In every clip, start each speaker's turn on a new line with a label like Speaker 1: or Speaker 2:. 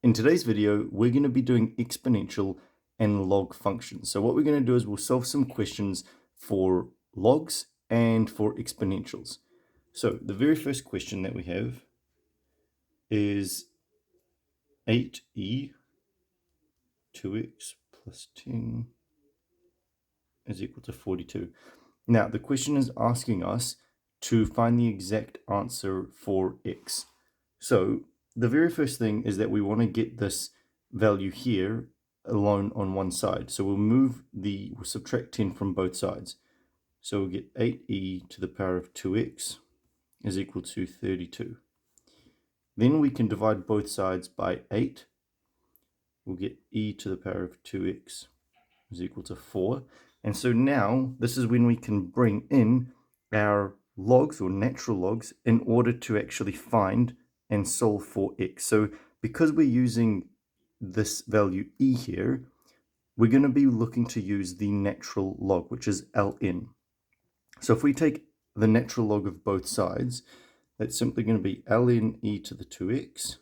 Speaker 1: In today's video, we're going to be doing exponential and log functions. So what we're going to do is we'll solve some questions for logs and for exponentials. So the very first question that we have is 8e 2x plus 10 is equal to 42. Now the question is asking us to find the exact answer for x. So the very first thing is that we want to get this value here alone on one side. So we'll subtract 10 from both sides. So we'll get 8e to the power of 2x is equal to 32. Then we can divide both sides by 8. We'll get e to the power of 2x is equal to 4. And so now this is when we can bring in our logs or natural logs in order to actually find and solve for x. So because we're using this value e here, we're going to be looking to use the natural log, which is ln. So if we take the natural log of both sides, that's simply going to be ln e to the 2x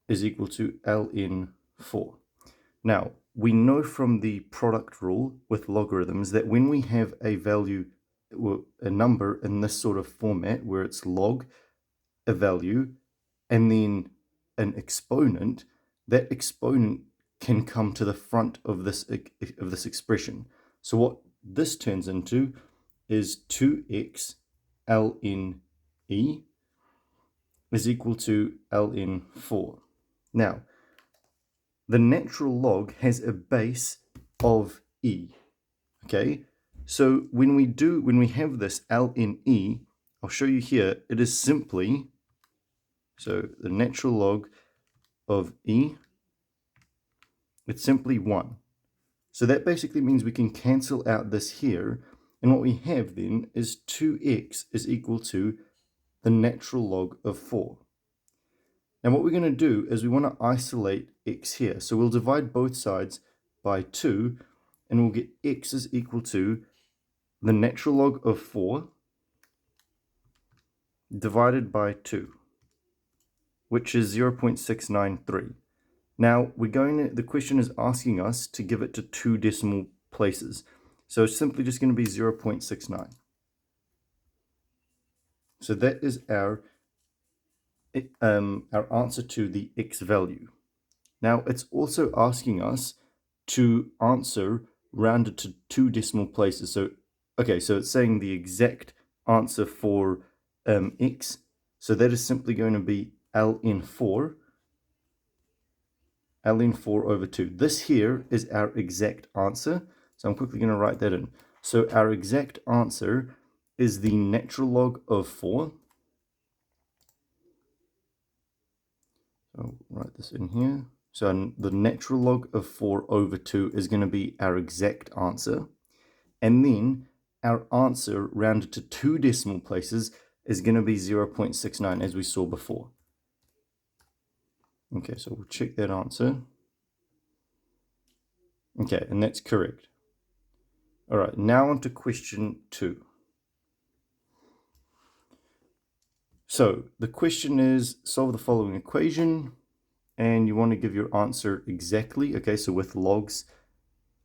Speaker 1: is equal to ln 4. Now, we know from the product rule with logarithms that when we have a value, a number in this sort of format where it's log, a value, and then an exponent, that exponent can come to the front of this expression. So what this turns into is 2x ln e is equal to ln 4. Now, the natural log has a base of e, okay? So when we have this ln e, I'll show you here, it is simply, so the natural log of e, it's simply 1. So that basically means we can cancel out this here, and what we have then is 2x is equal to the natural log of 4. Now what we're going to do is we want to isolate x here. So we'll divide both sides by 2, and we'll get x is equal to the natural log of 4 divided by 2, which is 0.693. Now the question is asking us to give it to 2 decimal places. So it's simply just going to be 0.69. So that is our answer to the x value. Now it's also asking us to answer rounded to 2 decimal places. So okay, so it's saying the exact answer for x. So that is simply going to be ln 4 over 2. This here is our exact answer. So I'm quickly going to write that in. So our exact answer is the natural log of 4. So write this in here. So the natural log of 4 over 2 is going to be our exact answer. And then our answer rounded to 2 decimal places is going to be 0.69 as we saw before. Okay, so we'll check that answer. Okay, and that's correct. All right, now on to question 2. So the question is, solve the following equation, and you want to give your answer exactly, okay, so with logs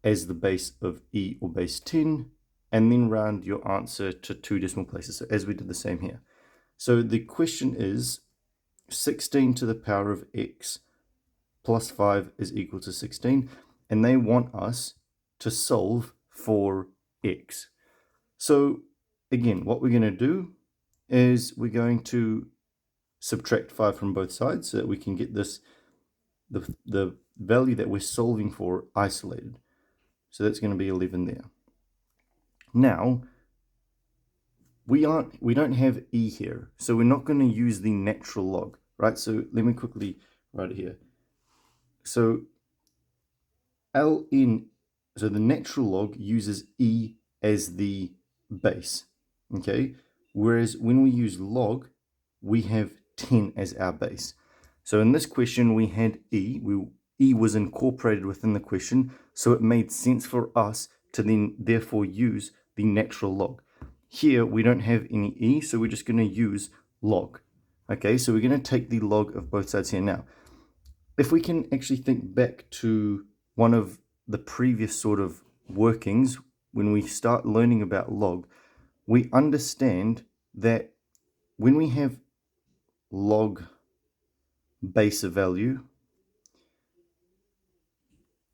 Speaker 1: as the base of e or base 10, and then round your answer to 2 decimal places, so as we did the same here. So the question is 16 to the power of x plus 5 is equal to 16, and they want us to solve for x. So again, what we're going to do is we're going to subtract 5 from both sides so that we can get this, the value that we're solving for isolated. So that's going to be 11 there. Now, we don't have e here, so we're not going to use the natural log, right? So let me quickly write it here. So ln, so the natural log uses e as the base, okay? Whereas when we use log, we have 10 as our base. So in this question, we had e. E was incorporated within the question, so it made sense for us to then therefore use the natural log. Here, we don't have any e, so we're just going to use log. Okay, so we're going to take the log of both sides here. Now, if we can actually think back to one of the previous sort of workings, when we start learning about log, we understand that when we have log base of value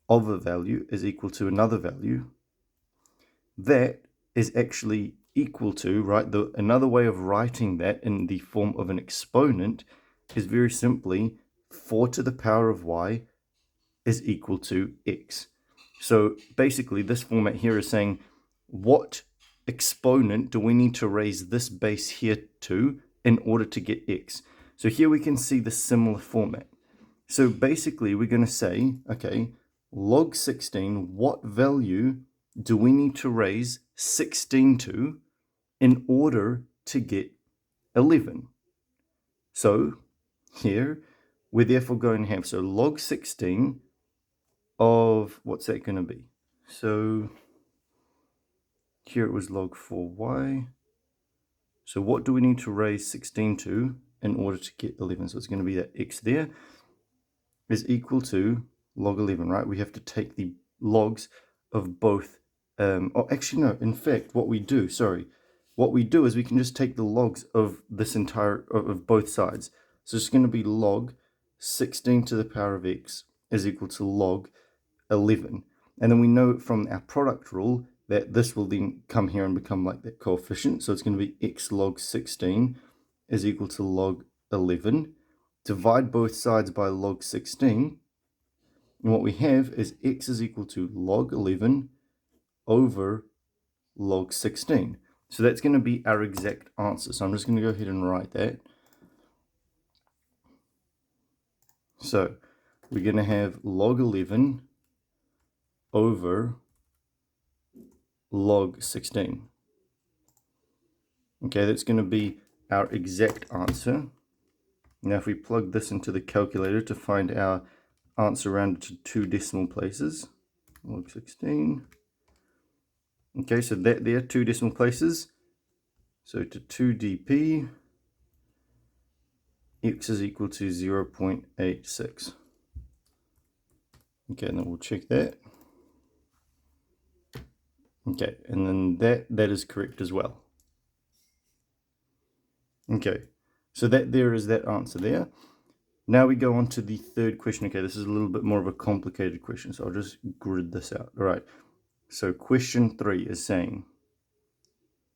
Speaker 1: of a value is equal to another value, that is actually equal to, right, another way of writing that in the form of an exponent is very simply 4 to the power of y is equal to x. So basically this format here is saying what exponent do we need to raise this base here to in order to get x. So here we can see the similar format. So basically we're going to say, okay, log 16, what value do we need to raise 16 to in order to get 11? So here we're therefore going to have, so log 16 of, what's that going to be? So here it was log 4y. So what do we need to raise 16 to in order to get 11? So it's going to be that x there is equal to log 11, right? We have to take the logs of both. Oh, actually, no. In fact, what we do is we can just take the logs of this entire, of both sides. So it's going to be log 16 to the power of x is equal to log 11. And then we know from our product rule that this will then come here and become like that coefficient. So it's going to be x log 16 is equal to log 11. Divide both sides by log 16. And what we have is x is equal to log 11 over log 16. So that's going to be our exact answer. So I'm just going to go ahead and write that. So we're going to have log 11 over log 16. Okay, that's going to be our exact answer. Now if we plug this into the calculator to find our answer rounded to 2 decimal places, log 16. Okay, so that there, 2 decimal places. So to 2 dp, x is equal to 0.86. Okay, and then we'll check that. Okay, and then that is correct as well. Okay, so that there is that answer there. Now we go on to the third question. Okay, this is a little bit more of a complicated question, so I'll just grid this out. All right, so question 3 is saying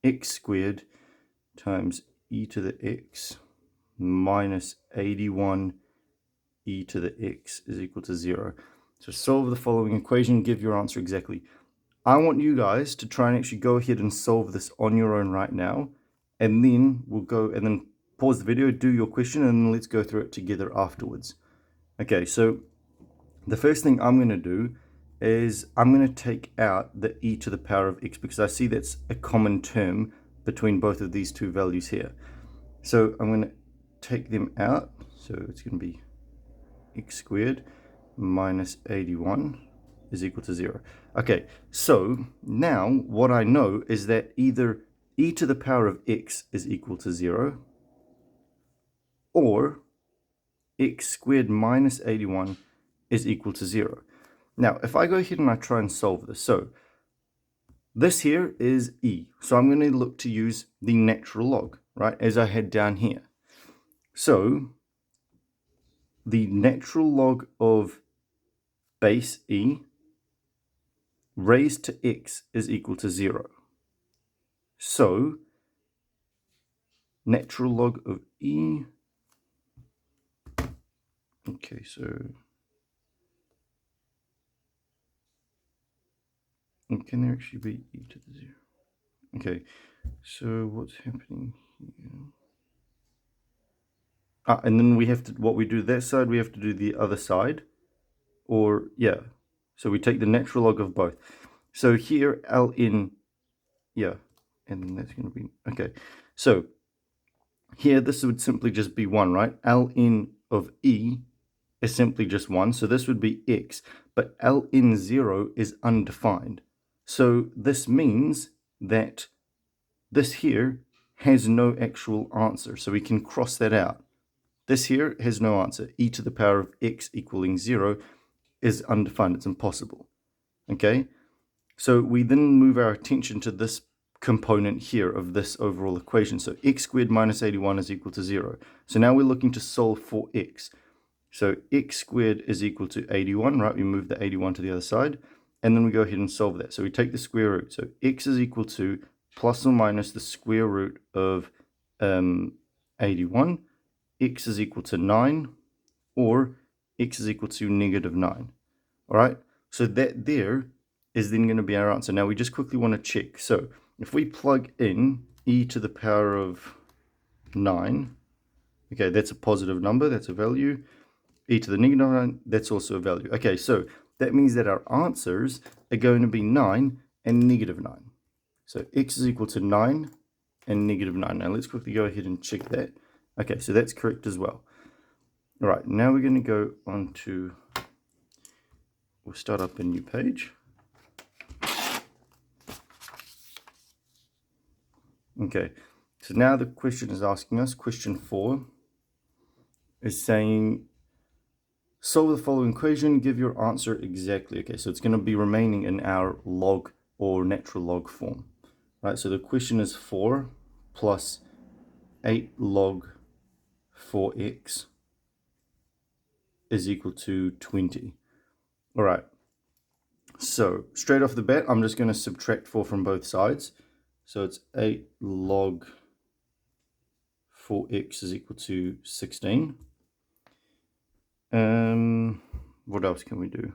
Speaker 1: x squared times e to the x minus 81 e to the x is equal to 0. So solve the following equation, give your answer exactly. I want you guys to try and actually go ahead and solve this on your own right now, and then we'll go and then pause the video, do your question, and then let's go through it together afterwards. Okay, so the first thing I'm going to do is I'm going to take out the e to the power of x because I see that's a common term between both of these two values here. So I'm going to take them out. So it's going to be x squared minus 81 is equal to 0. Okay, so now what I know is that either e to the power of x is equal to 0 or x squared minus 81 is equal to 0. Now, if I go ahead and I try and solve this, so this here is e. So I'm going to look to use the natural log, right, as I had down here. So the natural log of base e raised to x is equal to 0. So natural log of e, okay, so can there actually be e to the 0? Okay, so what's happening here? And then we have to, what we do that side, we have to do the other side, or yeah. So we take the natural log of both. So here ln, yeah, and then that's going to be, okay. So here this would simply just be 1, right? ln of e is simply just 1, so this would be x, but ln 0 is undefined. So this means that this here has no actual answer, so we can cross that out. This here has no answer. E to the power of x equaling 0 is undefined. It's impossible. Okay? So we then move our attention to this component here of this overall equation. So x squared minus 81 is equal to 0. So now we're looking to solve for x. So x squared is equal to 81, right? We move the 81 to the other side, and then we go ahead and solve that. So we take the square root. So x is equal to plus or minus the square root of 81. X is equal to 9, or x is equal to negative 9. All right? So that there is then going to be our answer. Now we just quickly want to check. So if we plug in e to the power of 9, okay, that's a positive number, that's a value. E to the negative 9, that's also a value. Okay, so that means that our answers are going to be 9 and negative 9. So x is equal to 9 and negative 9. Now let's quickly go ahead and check that. Okay, so that's correct as well. All right, now we're going to go on to, we'll start up a new page. Okay, so now the question is asking us, question 4 is saying, solve the following equation, give your answer exactly. Okay, so it's going to be remaining in our log or natural log form. Right, so the question is 4 plus 8 log 4x is equal to 20. All right, so straight off the bat, I'm just going to subtract 4 from both sides. So it's 8 log 4x is equal to 16. What else can we do?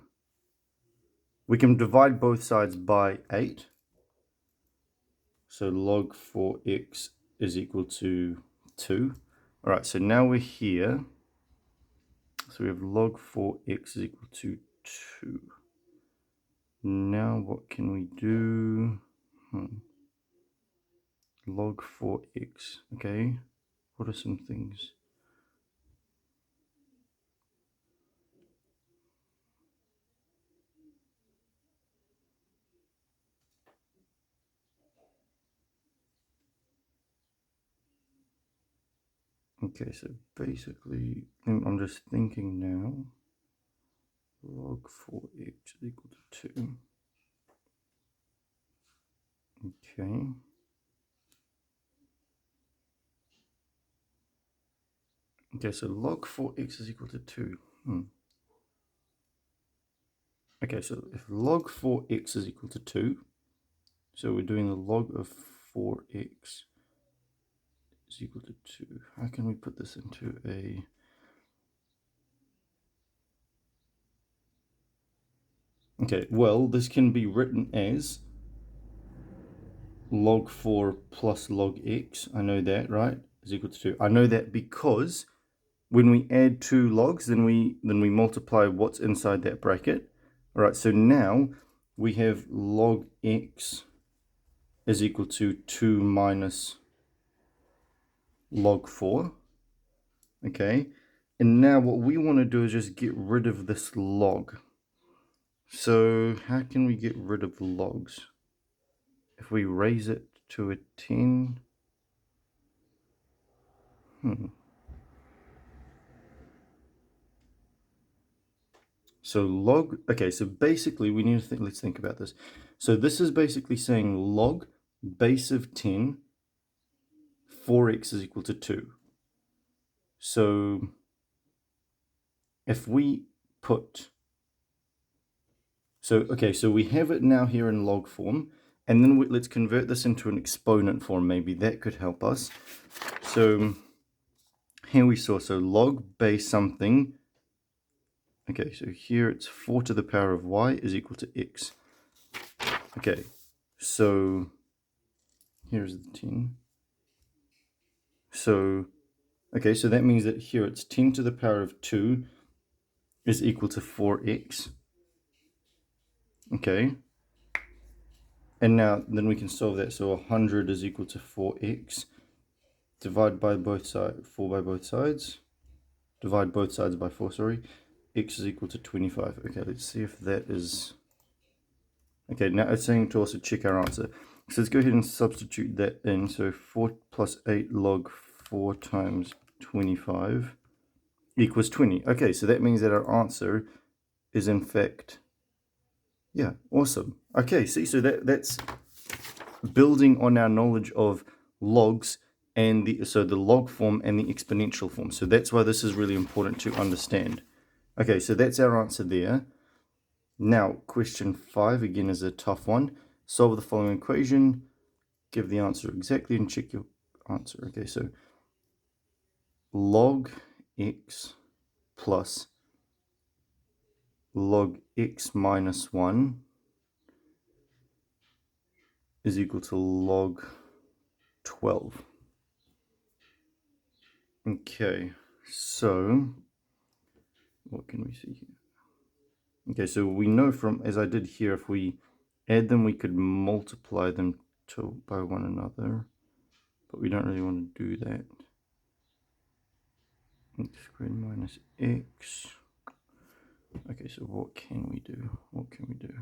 Speaker 1: We can divide both sides by 8. So log 4x is equal to 2. All right, so now we're here. So we have log 4x is equal to 2. Now what can we do? Log 4x, okay. What are some things? Okay, so basically, I'm just thinking now. Log 4x is equal to 2. Okay. Okay, so log 4x is equal to 2. Okay, so if log 4x is equal to 2, so we're doing the log of 4x is equal to 2. How can we put this into a... Okay, well, this can be written as log 4 plus log x. I know that, right? Is equal to 2. I know that because when we add two logs, then we multiply what's inside that bracket. All right, so now we have log x is equal to 2 minus log 4. Okay, and now what we want to do is just get rid of this log. So how can we get rid of the logs? If we raise it to a 10, So log, okay, so basically we need to think, let's think about this. So this is basically saying log base of 10, 4x is equal to 2. So if we put, so, okay, so we have it now here in log form, and then let's convert this into an exponent form. Maybe that could help us. So here we saw, so log base something. Okay, so here it's 4 to the power of y is equal to x. Okay, so here's the 10. So, okay, so that means that here it's 10 to the power of 2 is equal to 4x. Okay. And now, then we can solve that. So 100 is equal to 4x. Divide by both sides, 4 by both sides. Divide both sides by 4, sorry. X is equal to 25. Okay, let's see if that is... Okay, now it's saying to also check our answer. So let's go ahead and substitute that in. So 4 plus 8 log 4 times 25 equals 20. Okay, so that means that our answer is in fact, yeah, awesome. Okay, see, so that's building on our knowledge of logs and the log form and the exponential form. So that's why this is really important to understand. Okay, so that's our answer there. Now, question 5, again, is a tough one. Solve the following equation, give the answer exactly, and check your answer. Okay, so log x plus log x minus 1 is equal to log 12. Okay, so what can we see here? Okay, so we know from, as I did here, if we add them, we could multiply them by one another, but we don't really want to do that. X squared minus x. Okay, so what can we do? What can we do?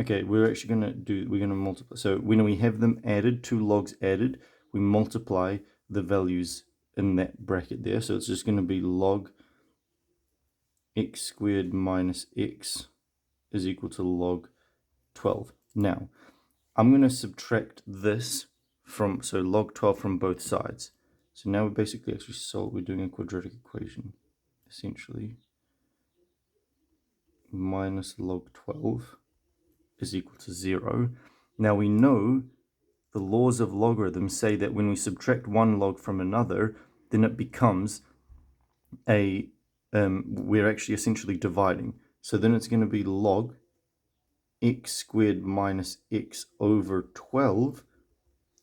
Speaker 1: Okay, we're actually we're gonna multiply. So when we have them added, two logs added, we multiply the values in that bracket there. So it's just gonna be log x squared minus x is equal to log 12. Now, I'm gonna subtract this from, so log 12 from both sides. So now we're basically actually we're doing a quadratic equation, essentially. Minus log 12 is equal to 0. Now we know the laws of logarithms say that when we subtract one log from another, then it becomes we're actually essentially dividing. So then it's going to be log x squared minus x over 12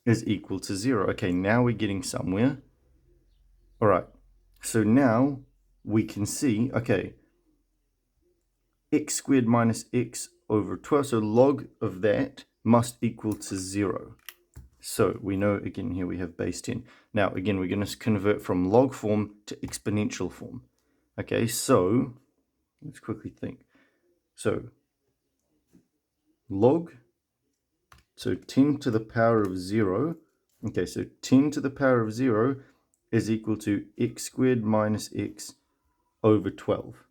Speaker 1: is equal to 0. Okay, now we're getting somewhere. All right, so now we can see, okay, x squared minus x over 12, so log of that must equal to 0. So we know, again, here we have base 10. Now, again, we're going to convert from log form to exponential form. Okay, so let's quickly think. So log, so 10 to the power of 0. Okay, so 10 to the power of 0 is equal to x squared minus x over 12.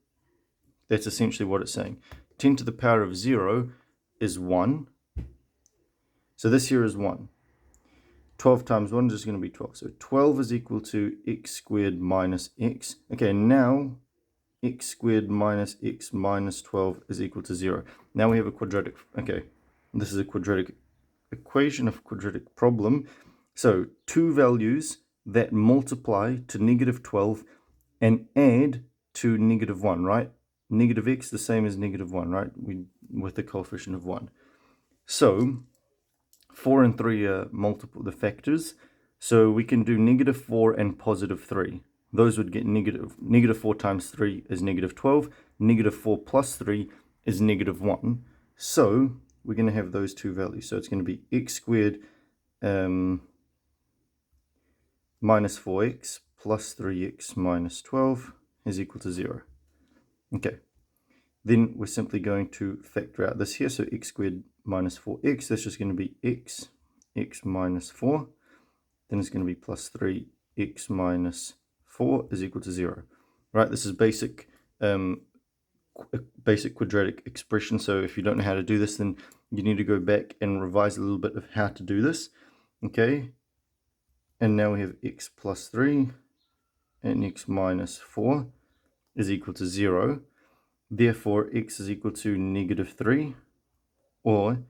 Speaker 1: That's essentially what it's saying. 10 to the power of 0 is 1. So this here is 1. 12 times 1 is just going to be 12. So 12 is equal to x squared minus x. Okay, now x squared minus x minus 12 is equal to 0. Now we have a quadratic. Okay, this is a quadratic equation, of quadratic problem. So two values that multiply to negative 12 and add to negative 1, right? Negative x the same as negative 1, right? With the coefficient of 1. So 4 and 3 are the factors. So we can do negative 4 and positive 3. Those would get negative 4 times 3 is negative 12. Negative 4 plus 3 is negative 1. So we're going to have those two values. So it's going to be x squared minus 4x plus 3x minus 12 is equal to 0. Okay. Then we're simply going to factor out this here. So x squared minus 4x, that's just going to be x minus 4. Then it's going to be plus 3x minus 4 is equal to 0. Right, this is basic quadratic expression. So if you don't know how to do this, then you need to go back and revise a little bit of how to do this. Okay, and now we have x plus 3 and x minus 4 is equal to 0. Therefore, x is equal to negative 3, or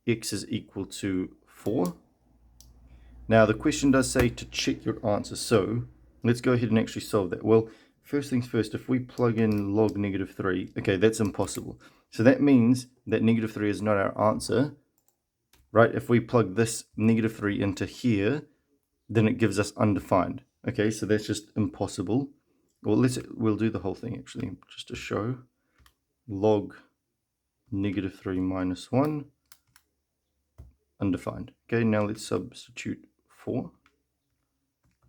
Speaker 1: x is equal to 4. Now, the question does say to check your answer, so let's go ahead and actually solve that. Well, first things first, if we plug in log negative 3, okay, that's impossible. So that means that negative 3 is not our answer, right? If we plug this negative 3 into here, then it gives us undefined. Okay, so that's just impossible. Well, we'll do the whole thing actually, just to show. Log negative 3 minus 1, undefined. Okay, now let's substitute 4.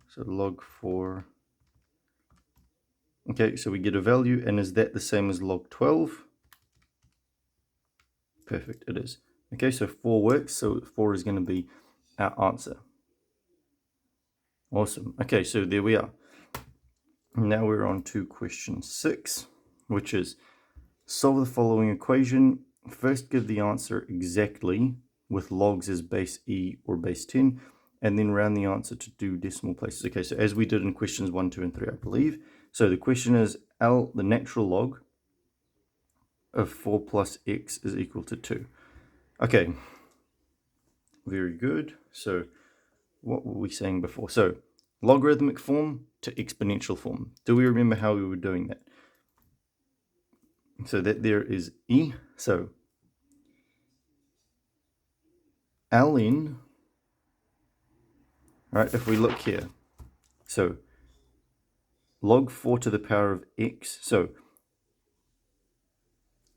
Speaker 1: So log 4. Okay, so we get a value, and is that the same as log 12? perfect, it is. Okay, so 4 works, so 4 is going to be our answer. Awesome. Okay, so there we are. Now we're on to question 6, which is solve the following equation. First, give the answer exactly with logs as base e or base 10, and then round the answer to 2 decimal places. Okay, so as we did in questions 1, 2, and 3, I believe. So the question is L, the natural log of 4 plus x is equal to 2. Okay, very good. So what were we saying before? So logarithmic form to exponential form. Do we remember how we were doing that? So that there is e. So ln, right, if we look here, so log 4 to the power of x, so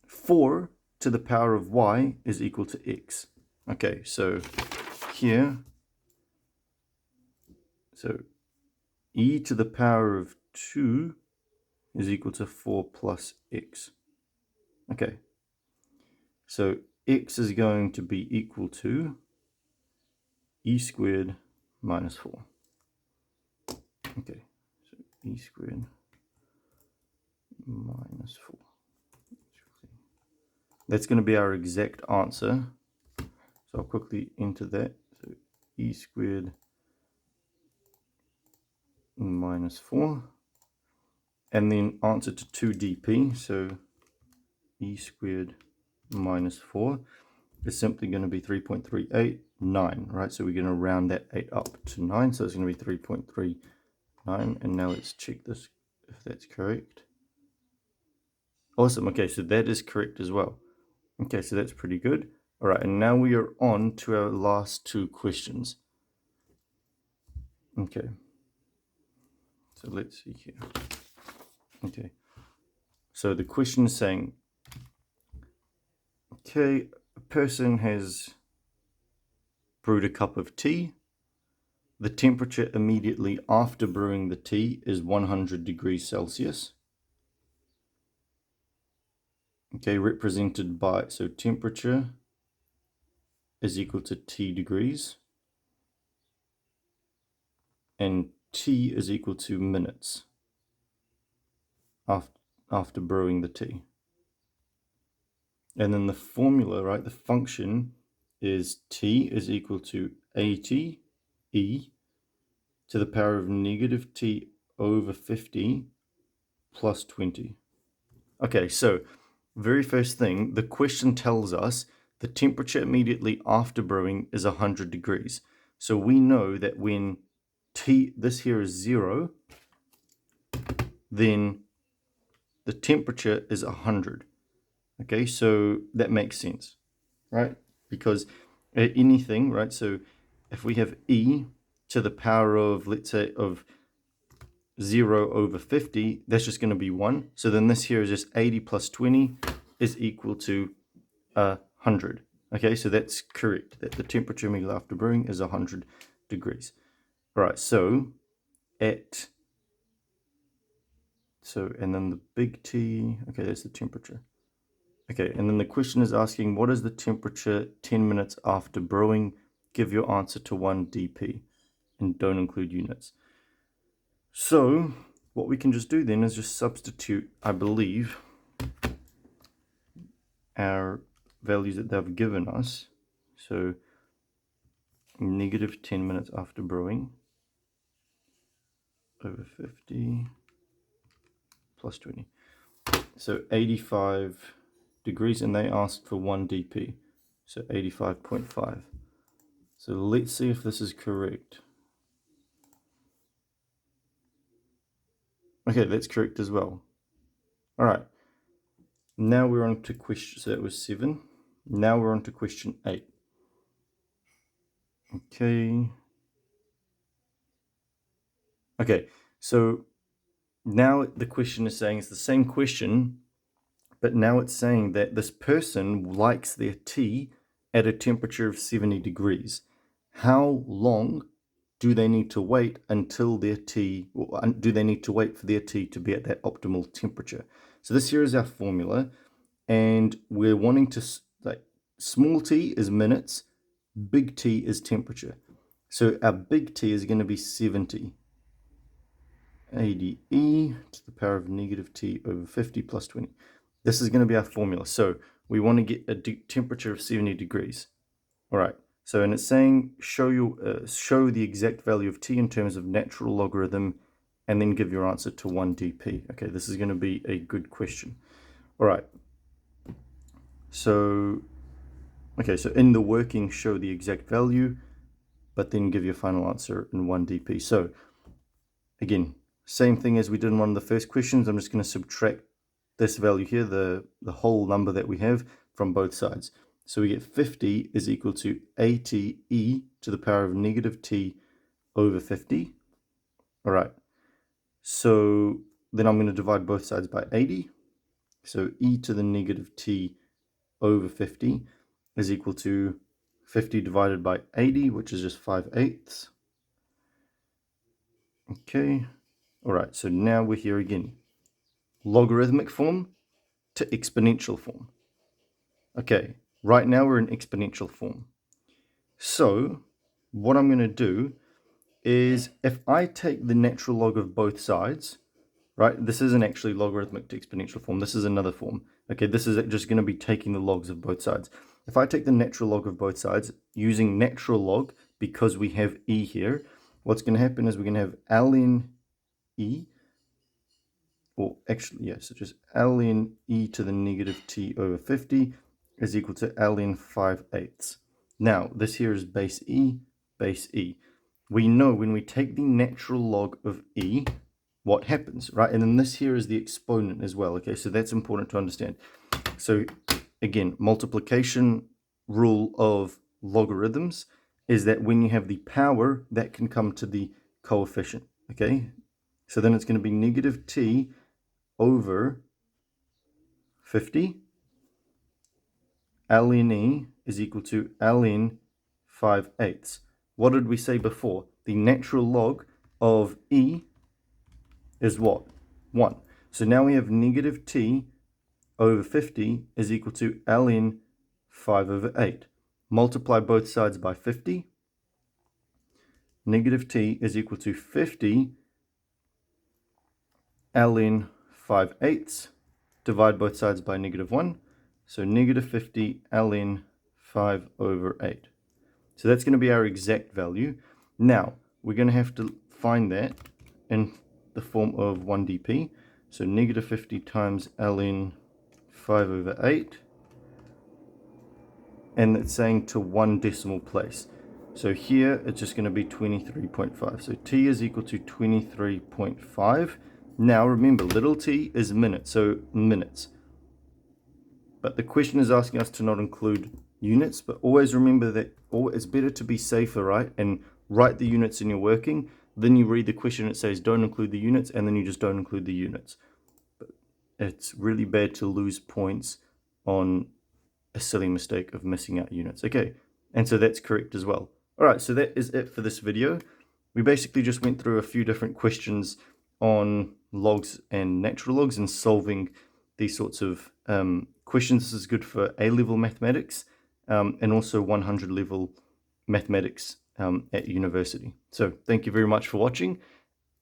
Speaker 1: 4 to the power of y is equal to x. Okay, so here, so e to the power of 2 is equal to 4 plus x. Okay, so x is going to be equal to e squared minus 4. Okay, so e squared minus 4. That's going to be our exact answer. So I'll quickly enter that. So e squared minus 4. And then answer to 2 dp. So e squared minus 4 is simply going to be 3.389, right? So we're going to round that 8 up to 9. So it's going to be 3.39. And now let's check this if that's correct. Awesome. Okay, so that is correct as well. Okay, so that's pretty good. All right, and now we are on to our last 2 questions. Okay, so let's see here. Okay, so the question is saying, okay, a person has brewed a cup of tea. The temperature immediately after brewing the tea is 100 degrees Celsius. Okay, represented by, so temperature is equal to T degrees, and T is equal to minutes after brewing the tea. And then the formula, right, the function is T is equal to 80 E to the power of negative T over 50 plus 20. Okay, so very first thing, the question tells us the temperature immediately after brewing is 100 degrees. So we know that when T, this here is 0, then the temperature is 100. Okay, so that makes sense, right? Because anything, right? So if we have E to the power of, let's say, of 0 over 50, that's just going to be 1. So then this here is just 80 plus 20 is equal to 100. Okay, so that's correct, that the temperature immediately after brewing is 100 degrees. All right, so and then the big T, okay, that's the temperature. Okay, and then the question is asking, what is the temperature 10 minutes after brewing? Give your answer to 1 dp, and don't include units. So what we can just do then is just substitute, I believe, our values that they've given us. So negative 10 minutes after brewing over 50 plus 20. So 85 degrees, and they asked for 1 dp, so 85.5. So let's see if this is correct. Okay, that's correct as well. All right, now we're on to question, so that was 7. Now we're on to question 8. Okay, so now the question is saying it's the same question, but now it's saying that this person likes their tea at a temperature of 70 degrees. How long do they need to wait until their tea, or do they need to wait for their tea to be at that optimal temperature? So this here is our formula, and we're wanting to small t is minutes, big T is temperature. So our big T is going to be 70. ADE to the power of negative T over 50 plus 20. This is going to be our formula. So we want to get a temperature of 70 degrees. All right. So, and it's saying show the exact value of T in terms of natural logarithm and then give your answer to 1 dp. Okay, this is going to be a good question. All right. So, okay, so in the working, show the exact value, but then give your final answer in 1 dp. So, again, same thing as we did in one of the first questions. I'm just going to subtract this value here, the whole number that we have, from both sides. So we get 50 is equal to ATE to the power of negative T over 50. All right. So then I'm going to divide both sides by 80. So e to the negative T over 50 is equal to 50 divided by 80, which is just 5/8. Okay. All right. So now we're here again. Logarithmic form to exponential form. Okay. Right now we're in exponential form. So what I'm going to do is if I take the natural log of both sides, right, this isn't actually logarithmic to exponential form. This is another form. Okay, this is just going to be taking the logs of both sides. If I take the natural log of both sides using natural log, because we have e here, what's going to happen is we're going to have ln e, or actually, yeah, so just ln e to the negative t over 50 is equal to ln 5/8. Now, this here is base e, base e. We know when we take the natural log of e, what happens, right? And then this here is the exponent as well, okay? So that's important to understand. So again, multiplication rule of logarithms is that when you have the power, that can come to the coefficient, okay? So then it's going to be negative t over 50. ln e is equal to ln 5/8. What did we say before? The natural log of e is what? 1. So now we have negative t over 50 is equal to ln 5/8. Multiply both sides by 50. Negative t is equal to 50 ln 5/8. Divide both sides by negative 1. So negative 50 ln 5/8. So that's going to be our exact value. Now, we're going to have to find that in the form of 1 dp. So negative 50 times ln 5/8. And it's saying to 1 decimal place. So here it's just going to be 23.5. So t is equal to 23.5. Now remember, little t is minutes, so minutes. But the question is asking us to not include units, but always remember that it's better to be safer, right? And write the units in your working. Then you read the question, it says don't include the units, and then you just don't include the units. But it's really bad to lose points on a silly mistake of missing out units. Okay, and so that's correct as well. All right, so that is it for this video. We basically just went through a few different questions on logs and natural logs and solving these sorts of questions. This is good for A-level mathematics and also 100 level mathematics at university. So thank you very much for watching,